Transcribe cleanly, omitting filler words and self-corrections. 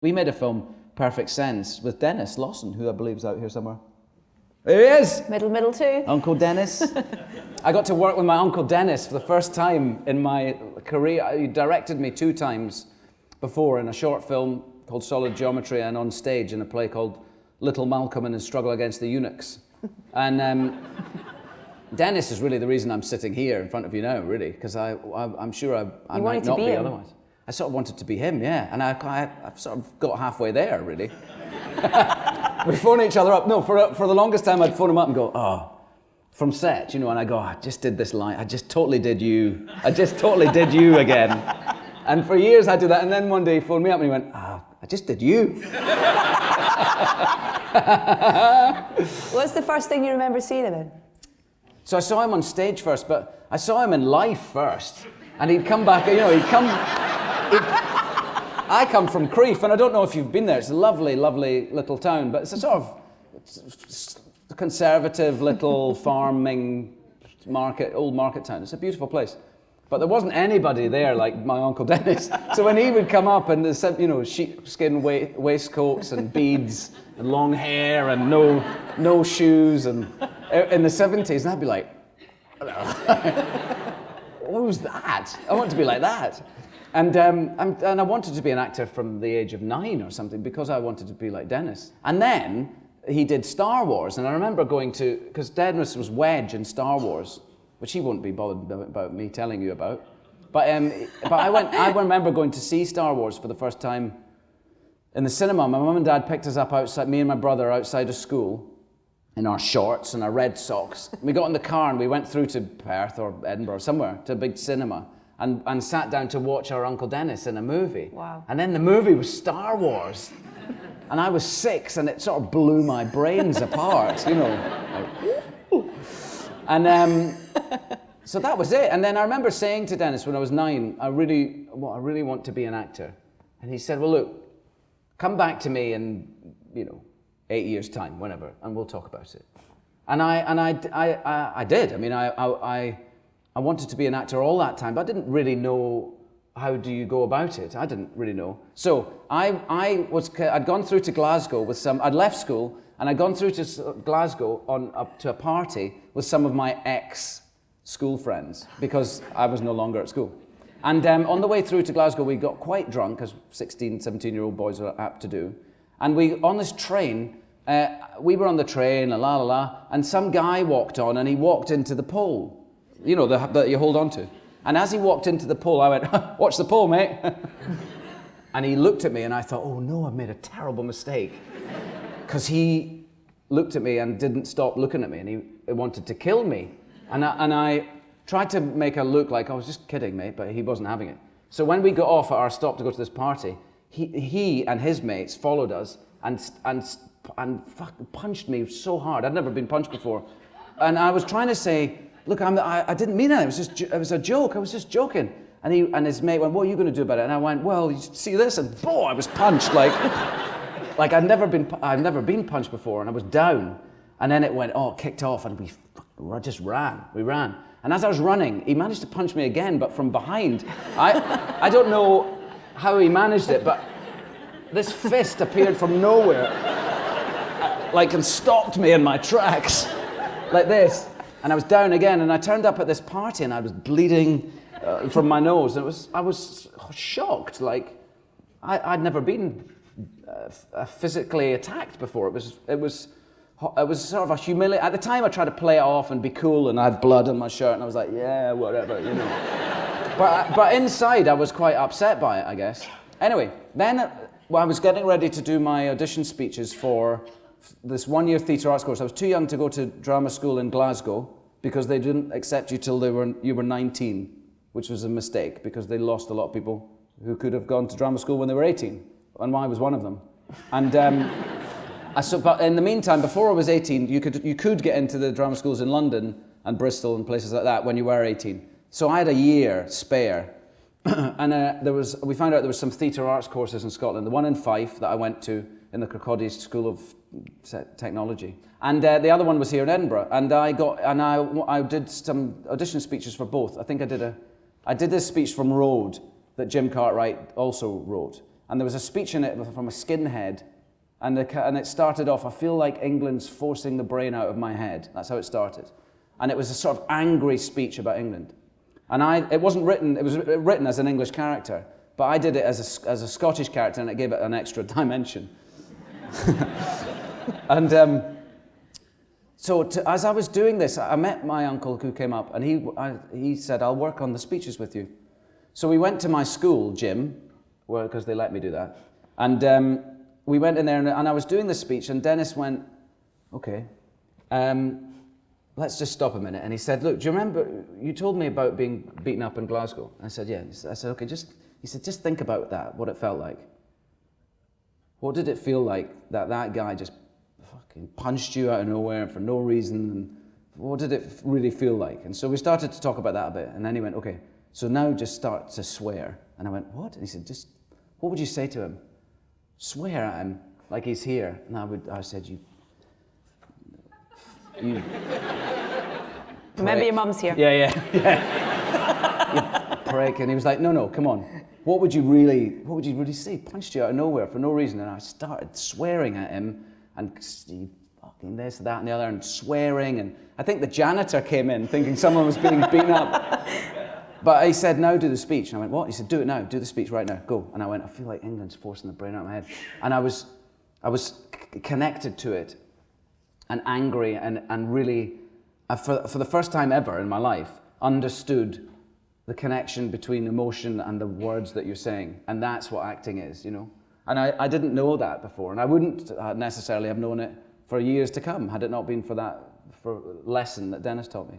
We made a film, Perfect Sense, with Denis Lawson, who I believe is out here somewhere. There he is! Middle too. Uncle Denis. I got to work with my Uncle Denis for the first time in my career. He directed me 2 times before in a short film called Solid Geometry and on stage in a play called Little Malcolm and His Struggle Against the Eunuchs. And Denis is really the reason I'm sitting here in front of you now, really, because I'm sure I might not be otherwise. I sort of wanted to be him, yeah, and I've sort of got halfway there, really. We phone each other up. No, for the longest time, I'd phone him up and go, oh, from set, you know, and I go, I just did this line. I just totally did you. I just totally did you again. And for years I'd do that, and then one day he phoned me up and he went, I just did you. What's the first thing you remember seeing him in? So I saw him on stage first, but I saw him in life first. And he'd come back, you know, I come from Crieff, and I don't know if you've been there. It's a lovely, lovely little town, but it's a sort of conservative little farming old market town. It's a beautiful place. But there wasn't anybody there like my Uncle Denis. So when he would come up and you know, sheepskin waistcoats and beads and long hair and no shoes and in the 70s, and I'd be like, who's that? I want to be like that. And I wanted to be an actor from the age of 9 or something because I wanted to be like Denis. And then he did Star Wars, and I remember going to, because Denis was Wedge in Star Wars, which he wouldn't be bothered about me telling you about. But I remember going to see Star Wars for the first time in the cinema. My mum and dad picked us up outside, me and my brother outside of school, in our shorts and our red socks. We got in the car and we went through to Perth or Edinburgh or somewhere to a big cinema and sat down to watch our Uncle Denis in a movie. Wow. And then the movie was Star Wars. And I was 6 and it sort of blew my brains apart, you know. Like, and so that was it. And then I remember saying to Denis when I was 9, I really want to be an actor. And he said, well, look, come back to me in, you know, 8 years' time, whenever, and we'll talk about it. And I did. I mean, I wanted to be an actor all that time, but I didn't really know how do you go about it. I didn't really know. So I'd gone through to Glasgow with I'd left school, and I'd gone through to Glasgow up to a party with some of my ex-school friends, because I was no longer at school. And on the way through to Glasgow, we got quite drunk, as 16, 17-year-old boys are apt to do. And on this train, we were on the train, and some guy walked on, and he walked into the pole, you know, that you hold on to. And as he walked into the pole, I went, watch the pole, mate. And he looked at me, and I thought, oh no, I've made a terrible mistake. Because he looked at me and didn't stop looking at me, and he wanted to kill me. And I tried to make a look like I was just kidding, mate, but he wasn't having it. So when we got off at our stop to go to this party, he and his mates followed us and fucking punched me so hard. I'd never been punched before. And I was trying to say, look, I didn't mean it. It was a joke. I was just joking. And his mate went, what are you going to do about it? And I went, well, you see this? And boom, I was punched like I've never been punched before, and I was down. And then it went, it kicked off, and we just ran. We ran. And as I was running, he managed to punch me again, but from behind. I don't know how he managed it, but this fist appeared from nowhere, and stopped me in my tracks, like this. And I was down again, and I turned up at this party, and I was bleeding from my nose. And I was shocked. I'd never been physically attacked before. It was sort of a humiliation. At the time, I tried to play it off and be cool, and I had blood on my shirt, and I was like, yeah, whatever, you know. But inside, I was quite upset by it, I guess. Anyway, then I was getting ready to do my audition speeches for this one-year theatre arts course. I was too young to go to drama school in Glasgow because they didn't accept you till you were 19, which was a mistake because they lost a lot of people who could have gone to drama school when they were 18, and I was one of them. And but in the meantime, before I was 18, you could get into the drama schools in London and Bristol and places like that when you were 18. So I had a year spare. And we found out there was some theatre arts courses in Scotland. The one in Fife that I went to in the Kirkcaldy School of Technology, and the other one was here in Edinburgh. And I did some audition speeches for both. I think I did this speech from Road that Jim Cartwright also wrote, and there was a speech in it from a skinhead, and it started off, I feel like England's forcing the brain out of my head. That's how it started. And it was a sort of angry speech about England. And it wasn't written, it was written as an English character, but I did it as a Scottish character, and it gave it an extra dimension. And so as I was doing this, I met my uncle who came up, and he said, I'll work on the speeches with you. So we went to my school gym, because they let me do that. And we went in there, and I was doing the speech, and Denis went, okay, let's just stop a minute. And he said, look, do you remember, you told me about being beaten up in Glasgow? I said, yeah. I said, okay, he said, just think about that, what it felt like. What did it feel like that guy just fucking punched you out of nowhere for no reason? And what did it really feel like? And so we started to talk about that a bit. And then he went, okay, so now just start to swear. And I went, what? And he said, what would you say to him? Swear at him like he's here. And I said, you Remember your mum's here. Yeah. You prick. And he was like, no, come on. What would you really say? Punched you out of nowhere for no reason. And I started swearing at him, and he fucking this, that, and the other, and swearing. And I think the janitor came in thinking someone was being beaten up. But he said, now do the speech. And I went, what? He said, do it now. Do the speech right now. Go. And I went, I feel like England's forcing the brain out of my head. And I was connected to it, and angry, and really, for the first time ever in my life, understood the connection between emotion and the words that you're saying. And that's what acting is, you know. And I didn't know that before, and I wouldn't necessarily have known it for years to come had it not been for that lesson that Denis taught me.